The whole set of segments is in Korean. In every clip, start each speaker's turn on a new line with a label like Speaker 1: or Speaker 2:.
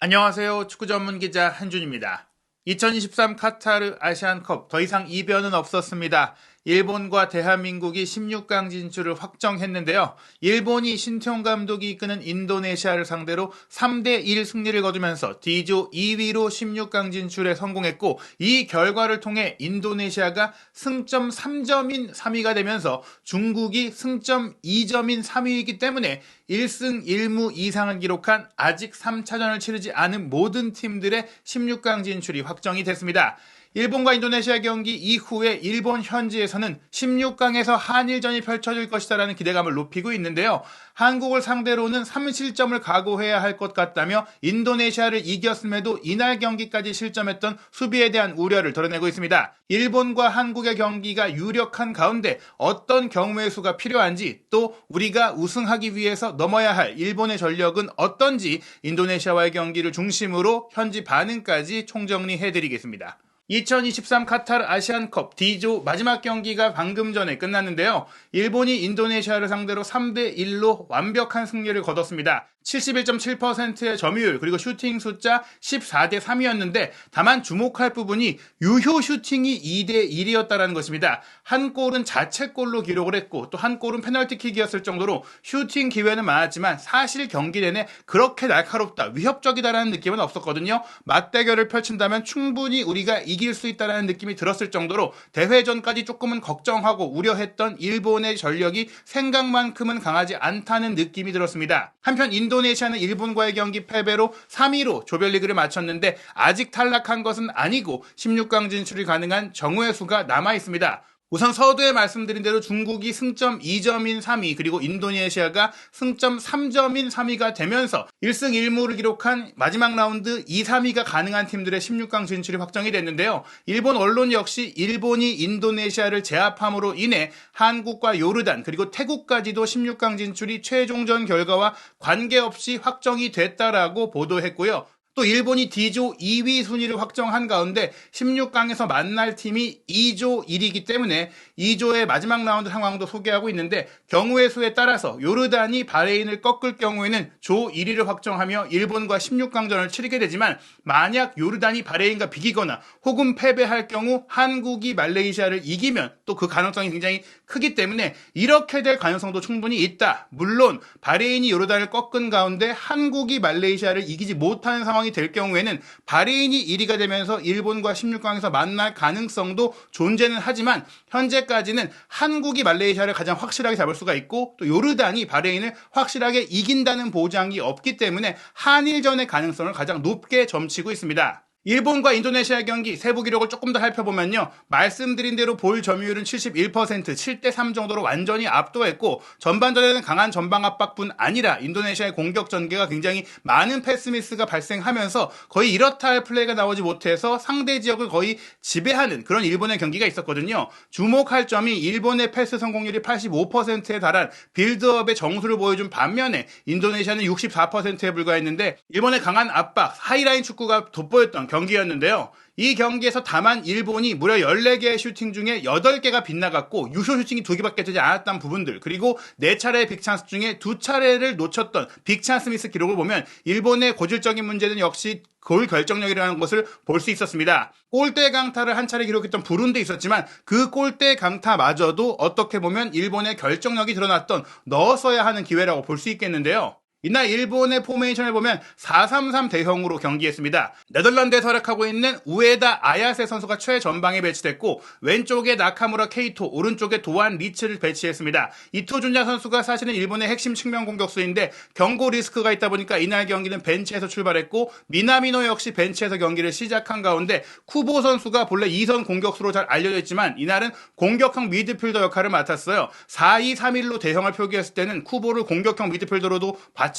Speaker 1: 안녕하세요. 축구 전문 기자 한준입니다. 2023 카타르 아시안컵 더 이상 이변은 없었습니다. 일본과 대한민국이 16강 진출을 확정했는데요. 일본이 신태용 감독이 이끄는 인도네시아를 상대로 3대1 승리를 거두면서 D조 2위로 16강 진출에 성공했고, 이 결과를 통해 인도네시아가 승점 3점인 3위가 되면서 중국이 승점 2점인 3위이기 때문에 1승 1무 이상을 기록한 아직 3차전을 치르지 않은 모든 팀들의 16강 진출이 확정이 됐습니다. 일본과 인도네시아 경기 이후에 일본 현지에서는 16강에서 한일전이 펼쳐질 것이다라는 기대감을 높이고 있는데요. 한국을 상대로는 3실점을 각오해야 할 것 같다며 인도네시아를 이겼음에도 이날 경기까지 실점했던 수비에 대한 우려를 드러내고 있습니다. 일본과 한국의 경기가 유력한 가운데 어떤 경우의 수가 필요한지, 또 우리가 우승하기 위해서 넘어야 할 일본의 전력은 어떤지 인도네시아와의 경기를 중심으로 현지 반응까지 총정리해드리겠습니다. 2023 카타르 아시안컵 D조 마지막 경기가 방금 전에 끝났는데요. 일본이 인도네시아를 상대로 3대1로 완벽한 승리를 거뒀습니다. 71.7%의 점유율, 그리고 슈팅 숫자 14대3이었는데 다만 주목할 부분이 유효 슈팅이 2대1이었다는 것입니다. 한 골은 자책골로 기록을 했고 또 한 골은 페널티킥이었을 정도로 슈팅 기회는 많았지만 사실 경기 내내 그렇게 날카롭다, 위협적이다라는 느낌은 없었거든요. 맞대결을 펼친다면 충분히 우리가 이길 수 있다라는 느낌이 들었을 정도로 대회전까지 조금은 걱정하고 우려했던 일본의 전력이 생각만큼은 강하지 않다는 느낌이 들었습니다. 한편 인도네시아는 일본과의 경기 패배로 3위로 조별리그를 마쳤는데 아직 탈락한 것은 아니고 16강 진출이 가능한 정우의 수가 남아있습니다. 우선 서두에 말씀드린 대로 중국이 승점 2점인 3위, 그리고 인도네시아가 승점 3점인 3위가 되면서 1승 1무를 기록한 마지막 라운드 2, 3위가 가능한 팀들의 16강 진출이 확정이 됐는데요. 일본 언론 역시 일본이 인도네시아를 제압함으로 인해 한국과 요르단 그리고 태국까지도 16강 진출이 최종전 결과와 관계없이 확정이 됐다라고 보도했고요. 또 일본이 D조 2위 순위를 확정한 가운데 16강에서 만날 팀이 2조 1이기 때문에 2조의 마지막 라운드 상황도 소개하고 있는데, 경우의 수에 따라서 요르단이 바레인을 꺾을 경우에는 조 1위를 확정하며 일본과 16강전을 치르게 되지만, 만약 요르단이 바레인과 비기거나 혹은 패배할 경우 한국이 말레이시아를 이기면 또 그 가능성이 굉장히 크기 때문에 이렇게 될 가능성도 충분히 있다. 물론 바레인이 요르단을 꺾은 가운데 한국이 말레이시아를 이기지 못하는 상황이 될 경우에는 바레인이 1위가 되면서 일본과 16강에서 만날 가능성도 존재는 하지만, 현재까지는 한국이 말레이시아를 가장 확실하게 잡을 수가 있고 또 요르단이 바레인을 확실하게 이긴다는 보장이 없기 때문에 한일전의 가능성을 가장 높게 점치고 있습니다. 일본과 인도네시아 경기 세부 기록을 조금 더 살펴보면요, 말씀드린 대로 볼 점유율은 71%, 7대3 정도로 완전히 압도했고, 전반전에는 강한 전방 압박뿐 아니라 인도네시아의 공격 전개가 굉장히 많은 패스미스가 발생하면서 거의 이렇다 할 플레이가 나오지 못해서 상대 지역을 거의 지배하는 그런 일본의 경기가 있었거든요. 주목할 점이 일본의 패스 성공률이 85%에 달한 빌드업의 정수를 보여준 반면에 인도네시아는 64%에 불과했는데, 일본의 강한 압박, 하이라인 축구가 돋보였던 경기였는데요. 이 경기에서 다만 일본이 무려 14개의 슈팅 중에 8개가 빗나갔고 유효 슈팅이 2개밖에 되지 않았던 부분들, 그리고 4차례의 빅찬스 중에 2차례를 놓쳤던 빅찬스 미스 기록을 보면 일본의 고질적인 문제는 역시 골 결정력이라는 것을 볼 수 있었습니다. 골대 강타를 한 차례 기록했던 부룬도 있었지만 그 골대 강타마저도 어떻게 보면 일본의 결정력이 드러났던, 넣었어야 하는 기회라고 볼 수 있겠는데요. 이날 일본의 포메이션을 보면 4-3-3 대형으로 경기했습니다. 네덜란드에서 활약하고 있는 우에다 아야세 선수가 최전방에 배치됐고, 왼쪽에 나카무라 케이토, 오른쪽에 도안 리츠를 배치했습니다. 이토준야 선수가 사실은 일본의 핵심 측면 공격수인데 경고 리스크가 있다 보니까 이날 경기는 벤치에서 출발했고, 미나미노 역시 벤치에서 경기를 시작한 가운데 쿠보 선수가 본래 2선 공격수로 잘 알려져 있지만 이날은 공격형 미드필더 역할을 맡았어요. 4-2-3-1로 대형을 표기했을 때는 쿠보를 공격형 미드필더로도 봤지만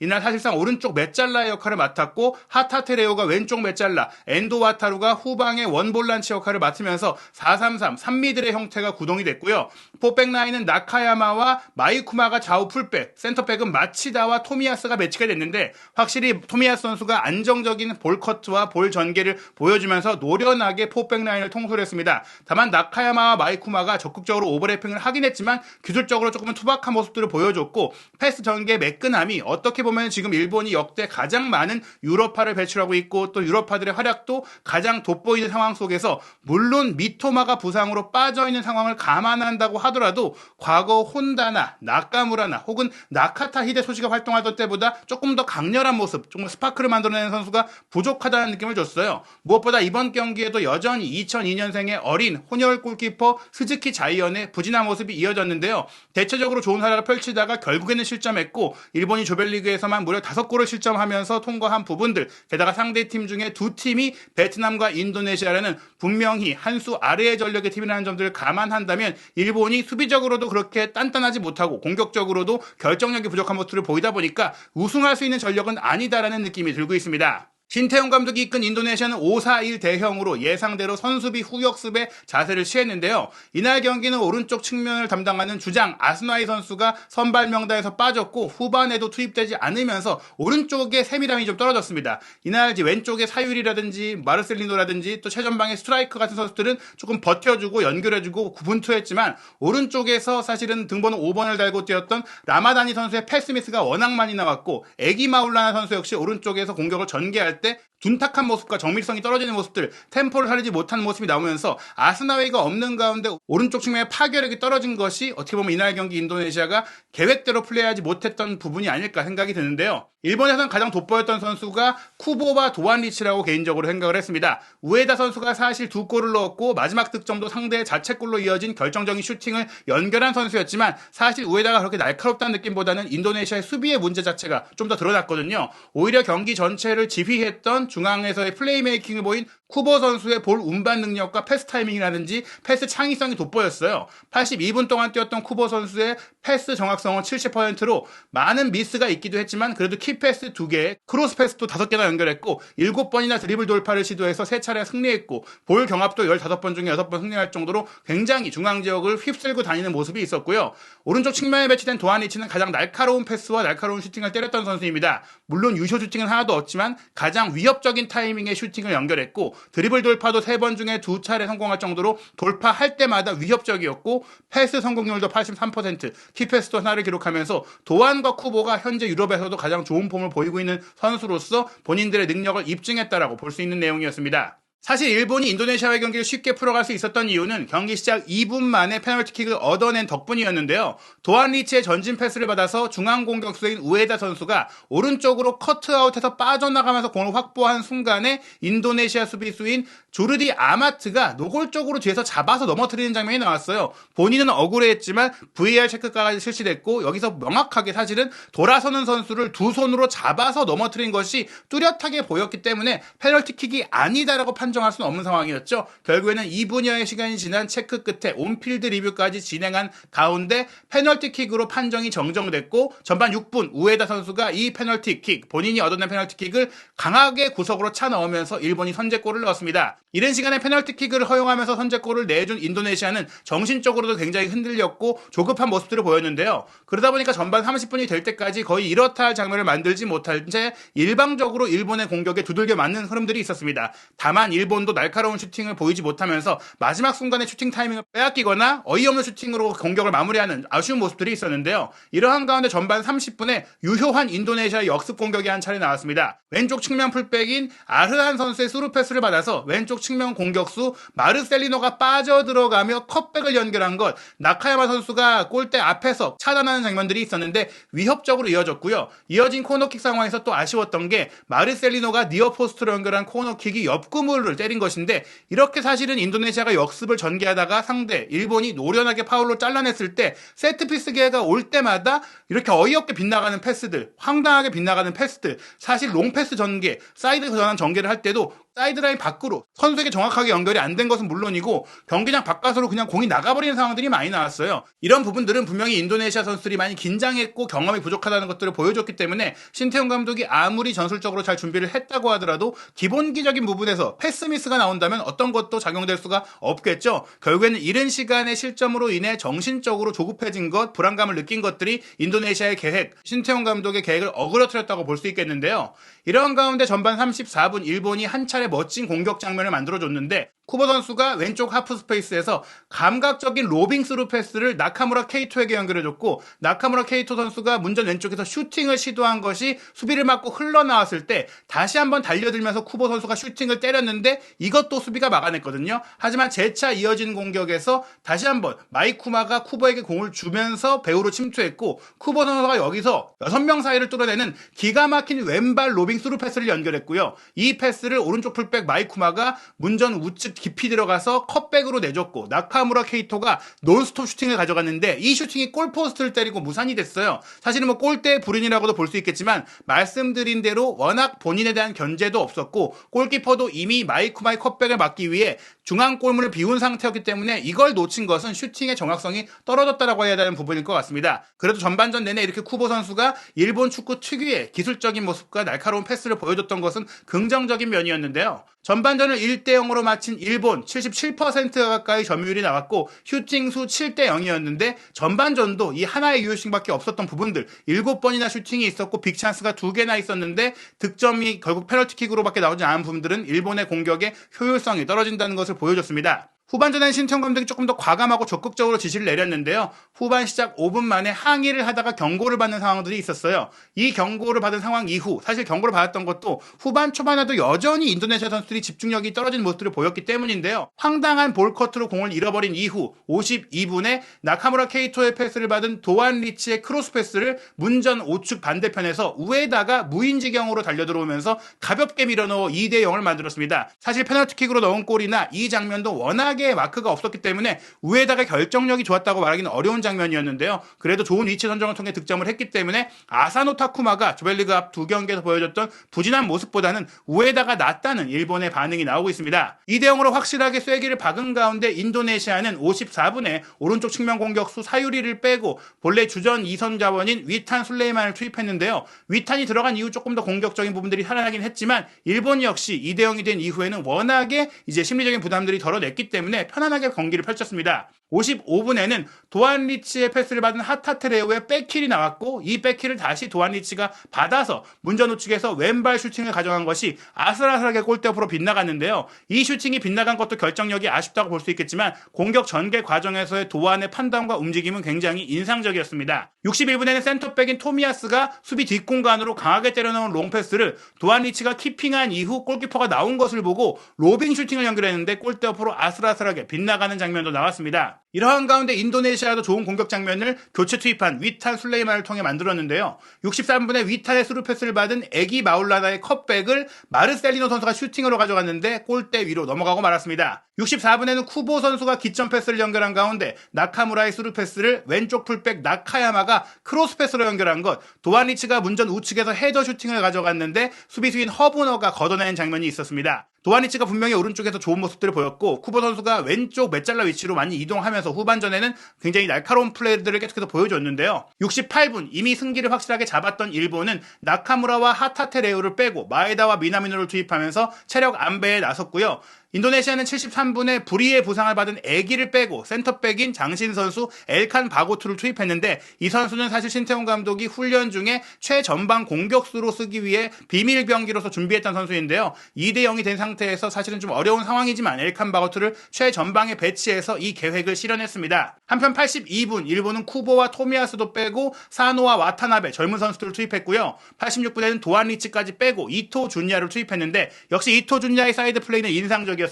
Speaker 1: 이날 사실상 오른쪽 메잘라의 역할을 맡았고, 하타테레오가 왼쪽 메잘라, 엔도 와타루가 후방의 원볼란치 역할을 맡으면서 4-3-3, 3미들의 형태가 구동이 됐고요. 포백 라인은 나카야마와 마이쿠마가 좌우 풀백, 센터백은 마치다와 토미야스가 배치가 됐는데, 확실히 토미야스 선수가 안정적인 볼 커트와 볼 전개를 보여주면서 노련하게 포백 라인을 통솔했습니다. 다만 나카야마와 마이쿠마가 적극적으로 오버래핑을 하긴 했지만 기술적으로 조금은 투박한 모습들을 보여줬고, 패스 전개 매끈함이 점이 어떻게 보면 지금 일본이 역대 가장 많은 유럽파를 배출하고 있고 또 유럽파들의 활약도 가장 돋보이는 상황 속에서 물론 미토마가 부상으로 빠져있는 상황을 감안한다고 하더라도 과거 혼다나 나카무라나 혹은 나카타 히데소시가 활동하던 때보다 조금 더 강렬한 모습, 조금 스파크를 만들어내는 선수가 부족하다는 느낌을 줬어요. 무엇보다 이번 경기에도 여전히 2002년생의 어린 혼혈 골키퍼 스즈키 자이언의 부진한 모습이 이어졌는데요. 대체적으로 좋은 활약을 펼치다가 결국에는 실점했고 일본이 조별리그에서만 무려 5골을 실점하면서 통과한 부분들, 게다가 상대팀 중에 두 팀이 베트남과 인도네시아라는 분명히 한 수 아래의 전력의 팀이라는 점들을 감안한다면 일본이 수비적으로도 그렇게 단단하지 못하고 공격적으로도 결정력이 부족한 모습을 보이다 보니까 우승할 수 있는 전력은 아니다라는 느낌이 들고 있습니다. 신태용 감독이 이끈 인도네시아는 5-4-1 대형으로 예상대로 선수비 후역습에 자세를 취했는데요. 이날 경기는 오른쪽 측면을 담당하는 주장 아스나이 선수가 선발 명단에서 빠졌고 후반에도 투입되지 않으면서 오른쪽의 세밀함이 좀 떨어졌습니다. 이날 왼쪽의 사유리라든지 마르셀리노라든지 또 최전방의 스트라이커 같은 선수들은 조금 버텨주고 연결해주고 구분투했지만 오른쪽에서 사실은 등번호 5번을 달고 뛰었던 라마다니 선수의 패스 미스가 워낙 많이 나왔고 에기 마울라나 선수 역시 오른쪽에서 공격을 전개할 때 둔탁한 모습과 정밀성이 떨어지는 모습들, 템포를 살리지 못하는 모습이 나오면서 아스나웨이가 없는 가운데 오른쪽 측면의 파괴력이 떨어진 것이 어떻게 보면 이날 경기 인도네시아가 계획대로 플레이하지 못했던 부분이 아닐까 생각이 드는데요. 일본에서는 가장 돋보였던 선수가 쿠보와 도안리치라고 개인적으로 생각을 했습니다. 우에다 선수가 사실 2골을 넣었고 마지막 득점도 상대의 자책골로 이어진 결정적인 슈팅을 연결한 선수였지만 사실 우에다가 그렇게 날카롭다는 느낌보다는 인도네시아의 수비의 문제 자체가 좀 더 드러났거든요. 오히려 경기 전체를 지휘했던 중앙에서의 플레이메이킹을 보인 쿠보 선수의 볼 운반 능력과 패스 타이밍이라든지 패스 창의성이 돋보였어요. 82분 동안 뛰었던 쿠보 선수의 패스 정확성은 70%로 많은 미스가 있기도 했지만 그래도 키패스 2개, 크로스 패스도 5개나 연결했고 7번이나 드리블 돌파를 시도해서 3차례 승리했고 볼 경합도 15번 중에 6번 승리할 정도로 굉장히 중앙 지역을 휩쓸고 다니는 모습이 있었고요. 오른쪽 측면에 배치된 도안리치는 가장 날카로운 패스와 날카로운 슈팅을 때렸던 선수입니다. 물론 유효 슈팅은 하나도 없지만 가장 위협적인 타이밍의 슈팅을 연결했고 드리블 돌파도 3번 중에 2차례 성공할 정도로 돌파할 때마다 위협적이었고 패스 성공률도 83%, 키패스도 하나를 기록하면서 도안과 쿠보가 현재 유럽에서도 가장 좋은 폼을 보이고 있는 선수로서 본인들의 능력을 입증했다라고 볼 수 있는 내용이었습니다. 사실 일본이 인도네시아와의 경기를 쉽게 풀어갈 수 있었던 이유는 경기 시작 2분 만에 페널티킥을 얻어낸 덕분이었는데요. 도안리치의 전진 패스를 받아서 중앙 공격수인 우에다 선수가 오른쪽으로 커트아웃해서 빠져나가면서 공을 확보한 순간에 인도네시아 수비수인 조르디 아마트가 노골적으로 뒤에서 잡아서 넘어뜨리는 장면이 나왔어요. 본인은 억울해했지만 VAR 체크까지 실시됐고 여기서 명확하게 사실은 돌아서는 선수를 두 손으로 잡아서 넘어뜨린 것이 뚜렷하게 보였기 때문에 페널티킥이 아니다라고 판정할 수는 없는 상황이었죠. 결국에는 2분여의 시간이 지난 체크 끝에 온필드 리뷰까지 진행한 가운데 페널티킥으로 판정이 정정됐고 전반 6분 우에다 선수가 이 페널티킥, 본인이 얻어낸 페널티킥을 강하게 구석으로 차 넣으면서 일본이 선제골을 넣었습니다. 이른 시간에 페널티킥을 허용하면서 선제골을 내준 인도네시아는 정신적으로도 굉장히 흔들렸고 조급한 모습들을 보였는데요. 그러다 보니까 전반 30분이 될 때까지 거의 이렇다 할 장면을 만들지 못한 채 일방적으로 일본의 공격에 두들겨 맞는 흐름들이 있었습니다. 다만 일본도 날카로운 슈팅을 보이지 못하면서 마지막 순간에 슈팅 타이밍을 빼앗기거나 어이없는 슈팅으로 공격을 마무리하는 아쉬운 모습들이 있었는데요. 이러한 가운데 전반 30분에 유효한 인도네시아의 역습 공격이 한 차례 나왔습니다. 왼쪽 측면 풀백인 아르한 선수의 스루 패스를 받아서 왼쪽 측면 공격수 마르셀리노가 빠져들어가며 컷백을 연결한 것, 나카야마 선수가 골대 앞에서 차단하는 장면들이 있었는데 위협적으로 이어졌고요. 이어진 코너킥 상황에서 또 아쉬웠던 게 마르셀리노가 니어포스트로 연결한 코너킥이 옆구물을 때린 것인데 이렇게 사실은 인도네시아가 역습을 전개하다가 상대 일본이 노련하게 파울로 잘라냈을 때 세트피스 기회가 올 때마다 이렇게 어이없게 빗나가는 패스들, 황당하게 빗나가는 패스들, 사실 롱패스 전개, 사이드 전환 전개를 할 때도 사이드라인 밖으로 선수에게 정확하게 연결이 안 된 것은 물론이고 경기장 바깥으로 그냥 공이 나가버리는 상황들이 많이 나왔어요. 이런 부분들은 분명히 인도네시아 선수들이 많이 긴장했고 경험이 부족하다는 것들을 보여줬기 때문에 신태용 감독이 아무리 전술적으로 잘 준비를 했다고 하더라도 기본기적인 부분에서 패스 미스가 나온다면 어떤 것도 작용될 수가 없겠죠. 결국에는 이른 시간의 실점으로 인해 정신적으로 조급해진 것, 불안감을 느낀 것들이 인도네시아의 계획, 신태용 감독의 계획을 어그러뜨렸다고 볼 수 있겠는데요. 이런 가운데 전반 34분 일본이 한 차례 멋진 공격 장면을 만들어줬는데 쿠보 선수가 왼쪽 하프 스페이스에서 감각적인 로빙 스루 패스를 나카무라 케이토에게 연결해줬고, 나카무라 케이토 선수가 문전 왼쪽에서 슈팅을 시도한 것이 수비를 맞고 흘러나왔을 때 다시 한번 달려들면서 쿠보 선수가 슈팅을 때렸는데 이것도 수비가 막아냈거든요. 하지만 재차 이어진 공격에서 다시 한번 마이쿠마가 쿠보에게 공을 주면서 배우로 침투했고, 쿠보 선수가 여기서 6명 사이를 뚫어내는 기가 막힌 왼발 로빙 스루 패스를 연결했고요. 이 패스를 오른쪽 풀백 마이쿠마가 문전 우측 깊이 들어가서 컷백으로 내줬고, 나카무라 케이토가 논스톱 슈팅을 가져갔는데 이 슈팅이 골포스트를 때리고 무산이 됐어요. 사실은 뭐 골대의 불운이라고도 볼 수 있겠지만, 말씀드린 대로 워낙 본인에 대한 견제도 없었고 골키퍼도 이미 마이쿠마의 컷백을 막기 위해 중앙 골문을 비운 상태였기 때문에 이걸 놓친 것은 슈팅의 정확성이 떨어졌다라고 해야 되는 부분일 것 같습니다. 그래도 전반전 내내 이렇게 쿠보 선수가 일본 축구 특유의 기술적인 모습과 날카로운 패스를 보여줬던 것은 긍정적인 면이었는데요. 전반전을 1대0으로 마친 일본 77%가 가까이 점유율이 나왔고 슈팅 수 7대0이었는데 전반전도 이 하나의 유효슈팅밖에 없었던 부분들, 7번이나 슈팅이 있었고 빅찬스가 2개나 있었는데 득점이 결국 페널티킥으로밖에 나오지 않은 부분들은 일본의 공격의 효율성이 떨어진다는 것을 보여줬습니다. 후반전엔 신태용 감독이 조금 더 과감하고 적극적으로 지시를 내렸는데요. 후반 시작 5분 만에 항의를 하다가 경고를 받는 상황들이 있었어요. 이 경고를 받은 상황 이후, 사실 경고를 받았던 것도 후반 초반에도 여전히 인도네시아 선수들이 집중력이 떨어진 모습들을 보였기 때문인데요. 황당한 볼커트로 공을 잃어버린 이후 52분에 나카무라 케이토의 패스를 받은 도안 리치의 크로스 패스를 문전 우측 반대편에서 우에다가 무인지경으로 달려들어오면서 가볍게 밀어넣어 2대0을 만들었습니다. 사실 페널티킥으로 넣은 골이나 이 장면도 워낙에 마크가 없었기 때문에 우에다가 결정력이 좋았다고 말하기는 어려운 장면이었는데요. 그래도 좋은 위치 선정을 통해 득점을 했기 때문에 아사노 타쿠마가 조별리그 앞 2경기에서 보여줬던 부진한 모습보다는 우에다가 낫다는 일본의 반응이 나오고 있습니다. 2대0으로 확실하게 쐐기를 박은 가운데 인도네시아는 54분에 오른쪽 측면 공격수 사유리를 빼고 본래 주전 2선 자원인 위탄 술레이만을 투입했는데요. 위탄이 들어간 이후 조금 더 공격적인 부분들이 살아나긴 했지만 일본 역시 2대0이 된 이후에는 워낙에 이제 심리적인 부담들이 덜어냈기 때문에 편안하게 경기를 펼쳤습니다. 55분에는 도안 리치의 패스를 받은 하타테레오의 백힐이 나왔고 이 백힐을 다시 도안 리치가 받아서 문전 우측에서 왼발 슈팅을 가져간 것이 아슬아슬하게 골대 옆으로 빗나갔는데요. 이 슈팅이 빗나간 것도 결정력이 아쉽다고 볼 수 있겠지만 공격 전개 과정에서의 도안의 판단과 움직임은 굉장히 인상적이었습니다. 61분에는 센터백인 토미야스가 수비 뒷공간으로 강하게 때려넣은 롱패스를 도안 리치가 키핑한 이후 골키퍼가 나온 것을 보고 로빙 슈팅을 연결했는데 골대 옆으로 아슬아슬하게 빗나가는 장면도 나왔습니다. 이러한 가운데 인도네시아도 좋은 공격 장면을 교체 투입한 위탄 술레이만을 통해 만들었는데요. 63분에 위탄의 스루 패스를 받은 에기 마울라나의 컷백을 마르셀리노 선수가 슈팅으로 가져갔는데 골대 위로 넘어가고 말았습니다. 64분에는 쿠보 선수가 기점 패스를 연결한 가운데 나카무라의 스루 패스를 왼쪽 풀백 나카야마가 크로스 패스로 연결한 것, 도안리치가 문전 우측에서 헤더 슈팅을 가져갔는데 수비수인 허브너가 걷어내는 장면이 있었습니다. 도안리치가 분명히 오른쪽에서 좋은 모습들을 보였고 쿠보 선수가 왼쪽 메잘라 위치로 많이 이동하면서 후반전에는 굉장히 날카로운 플레이들을 계속해서 보여줬는데요. 68분 이미 승기를 확실하게 잡았던 일본은 나카무라와 하타테레우를 빼고 마에다와 미나미노를 투입하면서 체력 안배에 나섰고요. 인도네시아는 73분에 불의의 부상을 받은 애기를 빼고 센터백인 장신 선수 엘칸 바고투를 투입했는데 이 선수는 사실 신태용 감독이 훈련 중에 최전방 공격수로 쓰기 위해 비밀 병기로서 준비했던 선수인데요. 2대0이 된 상태에서 사실은 좀 어려운 상황이지만 엘칸 바고투를 최전방에 배치해서 이 계획을 실현했습니다. 한편 82분 일본은 쿠보와 토미야스도 빼고 사노와 와타나베 젊은 선수들을 투입했고요. 86분에는 도안 리치까지 빼고 이토 준야를 투입했는데 역시 이토 준야의 사이드 플레이는 인상적이었습니다.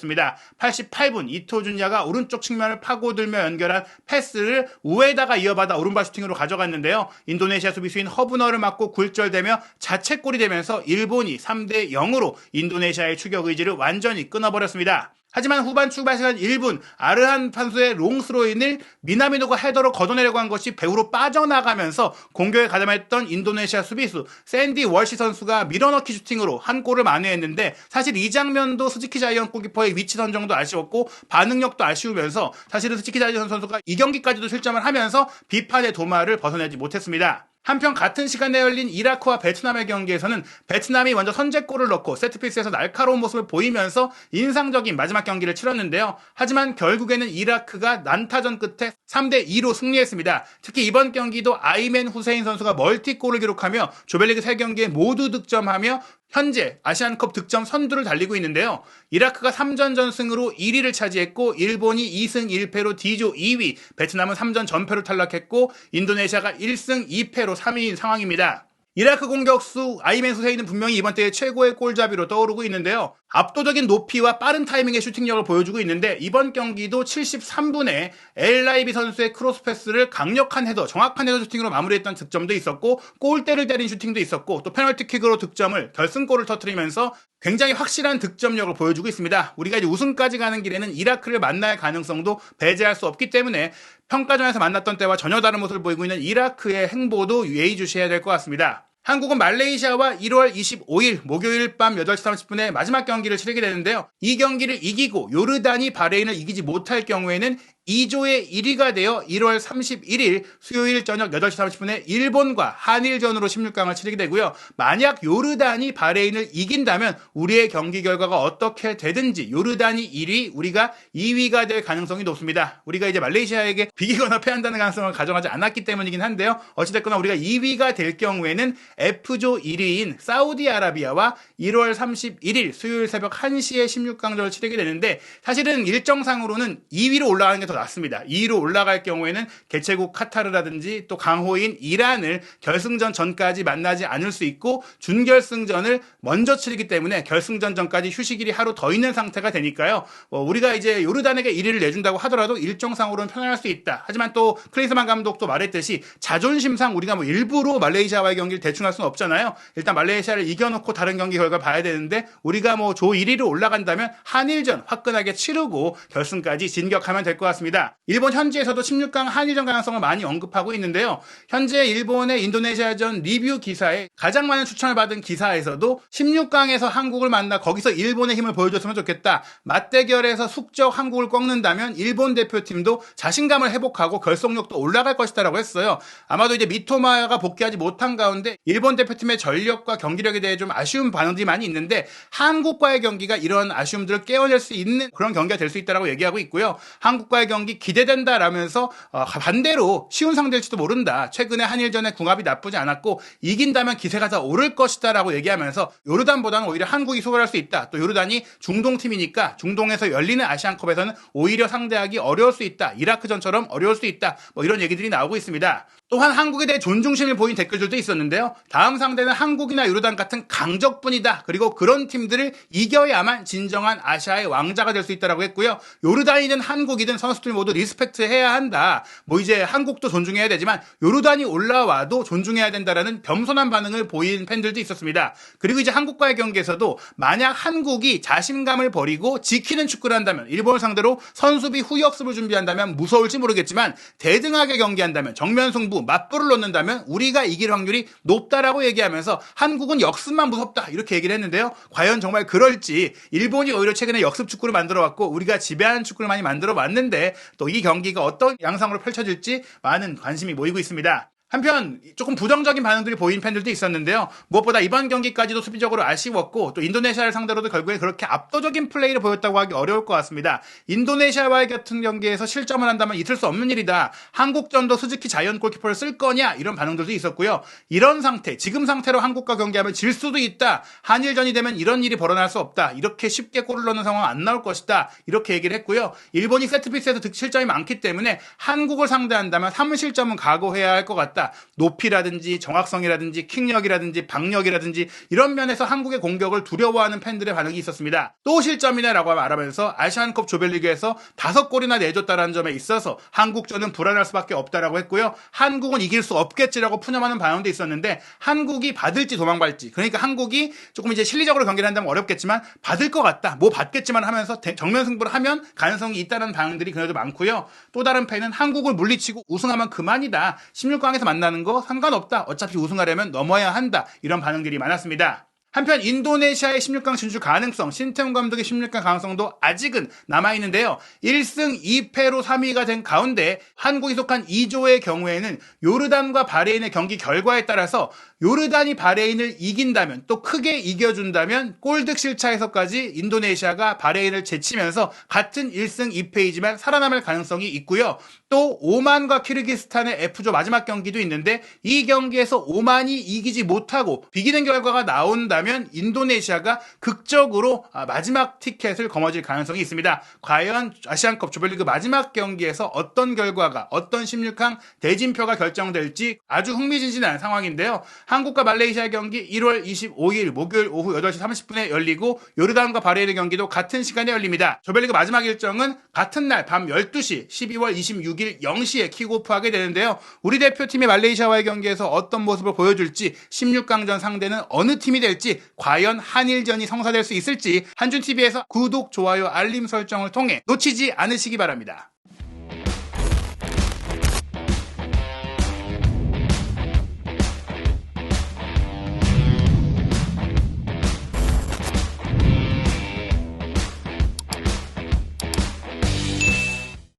Speaker 1: 88분 이토 준야가 오른쪽 측면을 파고들며 연결한 패스를 우에다가 이어받아 오른발 슈팅으로 가져갔는데요. 인도네시아 수비수인 허브너를 맞고 굴절되며 자책골이 되면서 일본이 3대0으로 인도네시아의 추격 의지를 완전히 끊어버렸습니다. 하지만 후반 출발 시간 1분 아르한 판수의 롱스로인을 미나미노가 헤더로 걷어내려고 한 것이 배후로 빠져나가면서 공격에 가담했던 인도네시아 수비수 샌디 월시 선수가 밀어넣기 슈팅으로 한 골을 만회했는데 사실 이 장면도 스즈키 자이언 골키퍼의 위치 선정도 아쉬웠고 반응력도 아쉬우면서 사실은 스즈키 자이언 선수가 이 경기까지도 실점을 하면서 비판의 도마를 벗어내지 못했습니다. 한편 같은 시간에 열린 이라크와 베트남의 경기에서는 베트남이 먼저 선제골을 넣고 세트피스에서 날카로운 모습을 보이면서 인상적인 마지막 경기를 치렀는데요. 하지만 결국에는 이라크가 난타전 끝에 3대2로 승리했습니다. 특히 이번 경기도 아이맨 후세인 선수가 멀티골을 기록하며 조별리그 3경기에 모두 득점하며 현재 아시안컵 득점 선두를 달리고 있는데요. 이라크가 3전 전승으로 1위를 차지했고 일본이 2승 1패로 D조 2위, 베트남은 3전 전패로 탈락했고 인도네시아가 1승 2패로 3위인 상황입니다. 이라크 공격수 아이맨 후세인은 분명히 이번 대회 최고의 골잡이로 떠오르고 있는데요. 압도적인 높이와 빠른 타이밍의 슈팅력을 보여주고 있는데 이번 경기도 73분에 엘라이비 선수의 크로스 패스를 강력한 헤더, 정확한 헤더 슈팅으로 마무리했던 득점도 있었고 골대를 때린 슈팅도 있었고 또 페널티킥으로 득점을 결승골을 터뜨리면서 굉장히 확실한 득점력을 보여주고 있습니다. 우리가 이제 우승까지 가는 길에는 이라크를 만날 가능성도 배제할 수 없기 때문에 평가전에서 만났던 때와 전혀 다른 모습을 보이고 있는 이라크의 행보도 예의주시해야 될 것 같습니다. 한국은 말레이시아와 1월 25일 목요일 밤 8시 30분에 마지막 경기를 치르게 되는데요. 이 경기를 이기고 요르단이 바레인을 이기지 못할 경우에는 2조의 1위가 되어 1월 31일 수요일 저녁 8시 30분에 일본과 한일전으로 16강을 치르게 되고요. 만약 요르단이 바레인을 이긴다면 우리의 경기 결과가 어떻게 되든지 요르단이 1위, 우리가 2위가 될 가능성이 높습니다. 우리가 이제 말레이시아에게 비기거나 패한다는 가능성을 가정하지 않았기 때문이긴 한데요. 어찌됐거나 우리가 2위가 될 경우에는 F조 1위인 사우디아라비아와 1월 31일 수요일 새벽 1시에 16강전을 치르게 되는데 사실은 일정상으로는 2위로 올라가는 게 더 낫습니다. 2위로 올라갈 경우에는 개최국 카타르라든지 또 강호인 이란을 결승전 전까지 만나지 않을 수 있고 준결승전을 먼저 치르기 때문에 결승전 전까지 휴식일이 하루 더 있는 상태가 되니까요. 우리가 이제 요르단에게 1위를 내준다고 하더라도 일정상으로는 편안할 수 있다. 하지만 또 클린스만 감독도 말했듯이 자존심상 우리가 일부러 말레이시아와의 경기를 대충 할 수는 없잖아요. 일단 말레이시아를 이겨놓고 다른 경기 결과 봐야 되는데 우리가 조 1위로 올라간다면 한일전 화끈하게 치르고 결승까지 진격하면 될 것 같습니다. 일본 현지에서도 16강 한일전 가능성을 많이 언급하고 있는데요. 현재 일본의 인도네시아전 리뷰 기사에 가장 많은 추천을 받은 기사에서도 16강에서 한국을 만나 거기서 일본의 힘을 보여줬으면 좋겠다. 맞대결에서 숙적 한국을 꺾는다면 일본 대표팀도 자신감을 회복하고 결속력도 올라갈 것이다라고 했어요. 아마도 이제 미토마가 복귀하지 못한 가운데 일본 대표팀의 전력과 경기력에 대해 좀 아쉬운 반응들이 많이 있는데 한국과의 경기가 이런 아쉬움들을 깨워낼 수 있는 그런 경기가 될 수 있다고 얘기하고 있고요. 한국과의 경기 기대된다라면서 반대로 쉬운 상대일지도 모른다. 최근에 한일전의 궁합이 나쁘지 않았고 이긴다면 기세가 더 오를 것이다라고 얘기하면서 요르단보다는 오히려 한국이 수월할 수 있다. 또 요르단이 중동팀이니까 중동에서 열리는 아시안컵에서는 오히려 상대하기 어려울 수 있다. 이라크전처럼 어려울 수 있다. 이런 얘기들이 나오고 있습니다. 또한 한국에 대해 존중심을 보인 댓글들도 있었는데요. 다음 상대는 한국이나 요르단 같은 강적뿐이다. 그리고 그런 팀들을 이겨야만 진정한 아시아의 왕자가 될 수 있다고 했고요. 요르단이든 한국이든 선수들 모두 리스펙트해야 한다. 이제 한국도 존중해야 되지만 요르단이 올라와도 존중해야 된다라는 겸손한 반응을 보인 팬들도 있었습니다. 그리고 이제 한국과의 경기에서도 만약 한국이 자신감을 버리고 지키는 축구를 한다면 일본을 상대로 선수비 후역습을 준비한다면 무서울지 모르겠지만 대등하게 경기한다면 정면 승부 맞불을 놓는다면 우리가 이길 확률이 높다라고 얘기하면서 한국은 역습만 무섭다 이렇게 얘기를 했는데요. 과연 정말 그럴지 일본이 오히려 최근에 역습 축구를 만들어왔고 우리가 지배하는 축구를 많이 만들어왔는데 또 이 경기가 어떤 양상으로 펼쳐질지 많은 관심이 모이고 있습니다. 한편 조금 부정적인 반응들이 보인 팬들도 있었는데요. 무엇보다 이번 경기까지도 수비적으로 아쉬웠고 또 인도네시아를 상대로도 결국에 그렇게 압도적인 플레이를 보였다고 하기 어려울 것 같습니다. 인도네시아와의 같은 경기에서 실점을 한다면 있을 수 없는 일이다. 한국전도 스즈키 자이언 골키퍼를 쓸 거냐 이런 반응들도 있었고요. 이런 상태, 지금 상태로 한국과 경기하면 질 수도 있다. 한일전이 되면 이런 일이 벌어날 수 없다. 이렇게 쉽게 골을 넣는 상황은 안 나올 것이다. 이렇게 얘기를 했고요. 일본이 세트피스에서 득실점이 많기 때문에 한국을 상대한다면 3실점은 각오해야 할 것 같다. 높이라든지 정확성이라든지 킥력이라든지 박력이라든지 이런 면에서 한국의 공격을 두려워하는 팬들의 반응이 있었습니다. 또 실점이네라고 말하면서 아시안컵 조별리그에서 5골이나 내줬다는 점에 있어서 한국전은 불안할 수밖에 없다라고 했고요. 한국은 이길 수 없겠지라고 푸념하는 반응도 있었는데 한국이 받을지 도망갈지 그러니까 한국이 조금 이제 실리적으로 경기를 한다면 어렵겠지만 받을 것 같다. 받겠지만 하면서 정면 승부를 하면 가능성이 있다는 반응들이 그래도 많고요. 또 다른 팬은 한국을 물리치고 우승하면 그만이다. 16강에서 만나는 거 상관없다. 어차피 우승하려면 넘어야 한다. 이런 반응들이 많았습니다. 한편 인도네시아의 16강 진출 가능성, 신태용 감독의 16강 가능성도 아직은 남아있는데요. 1승 2패로 3위가 된 가운데 한국이 속한 2조의 경우에는 요르단과 바레인의 경기 결과에 따라서 요르단이 바레인을 이긴다면 또 크게 이겨준다면 골득실 차에서까지 인도네시아가 바레인을 제치면서 같은 1승 2패이지만 살아남을 가능성이 있고요. 또 오만과 키르기스탄의 F조 마지막 경기도 있는데 이 경기에서 오만이 이기지 못하고 비기는 결과가 나온다면 인도네시아가 극적으로 마지막 티켓을 거머쥘 가능성이 있습니다. 과연 아시안컵 조별리그 마지막 경기에서 어떤 결과가 어떤 16강 대진표가 결정될지 아주 흥미진진한 상황인데요. 한국과 말레이시아 경기 1월 25일 목요일 오후 8시 30분에 열리고 요르단과 바레인 경기도 같은 시간에 열립니다. 조별리그 마지막 일정은 같은 날 밤 12시 12월 26일 0시에 킥오프하게 되는데요. 우리 대표팀이 말레이시아와의 경기에서 어떤 모습을 보여줄지 16강전 상대는 어느 팀이 될지 과연 한일전이 성사될 수 있을지 한준TV에서 구독, 좋아요, 알림 설정을 통해 놓치지 않으시기 바랍니다.